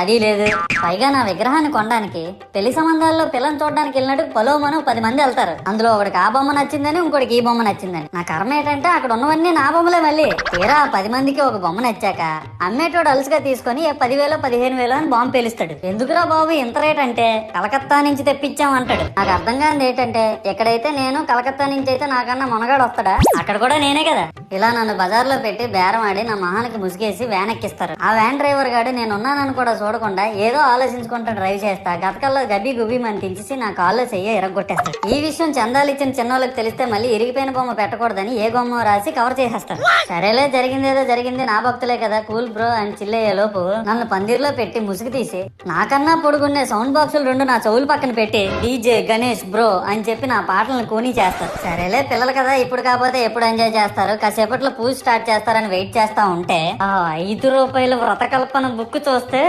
అది లేదు. పైగా నా విగ్రహాన్ని కొనడానికి పెళ్లి సంబంధాల్లో పిల్లని చూడడానికి వెళ్ళినట్టు పొలోమను 10 మంది వెళ్తారు. అందులో ఒకడికి ఆ బొమ్మ నచ్చిందని, ఇంకోటికి ఈ బొమ్మ నచ్చిందని. నా కర్మ ఏంటంటే అక్కడ ఉన్నవన్నీ నా బొమ్మలే. మళ్ళీ తీరా 10 మందికి ఒక బొమ్మ నచ్చాక అమ్మేటోడు అలుసుగా తీసుకొని 10,000 15,000 అని బాంబు పేలుస్తాడు. ఎందుకురా బాబు ఇంత రేట్ అంటే కలకత్తా నుంచి తెప్పించాం అంటాడు. నాకు అర్థం కానిది ఏంటంటే ఎక్కడైతే నేను కలకత్తా నుంచి అయితే నాకన్నా మొనగాడు వస్తాడా, అక్కడ కూడా నేనే కదా. ఇలా నన్ను బజార్లో పెట్టి బేరం ఆడి నా మొహానికి ముసుగేసి వ్యాన్ ఎక్కిస్తారు. ఆ వ్యాన్ డ్రైవర్ గాడు నేను ఉన్నానని కూడా చూడకుండా ఏదో ఆలోచించుకుంటా డ్రైవ్ చేస్తా గతకల్లో గబ్బి గుబ్బి అని తెంచేసి నా కాల్లో చెయ్యి ఎరగొట్టేస్తాడు. ఈ విషయం చందాలు ఇచ్చిన చిన్నోళ్ళకి తెలిస్తే మళ్ళీ ఇరిగిపోయిన బొమ్మ పెట్టకూడదని ఏ బొమ్మ రాసి కవర్ చేసేస్తారు. సరేలే జరిగిందేదో జరిగింది, నా భక్తులే కదా కూల్ బ్రో అని చిల్లయ్యే లోపు నన్ను పందిర్లో పెట్టి ముసుగు తీసి నాకన్నా పొడుగున్నే సౌండ్ బాక్సులు 2 నా చెవులు పక్కన పెట్టి డీజే గణేష్ బ్రో అని చెప్పి నా పాటలను కూని చేస్తారు. సరేలే పిల్లలు కదా ఇప్పుడు కాకపోతే ఎప్పుడు ఎంజాయ్ చేస్తారు, కాసేపట్లో పూజ స్టార్ట్ చేస్తారని వెయిట్ చేస్తా ఉంటే ఆ 5 రూపాయల వ్రతకల్పన బుక్ చూస్తే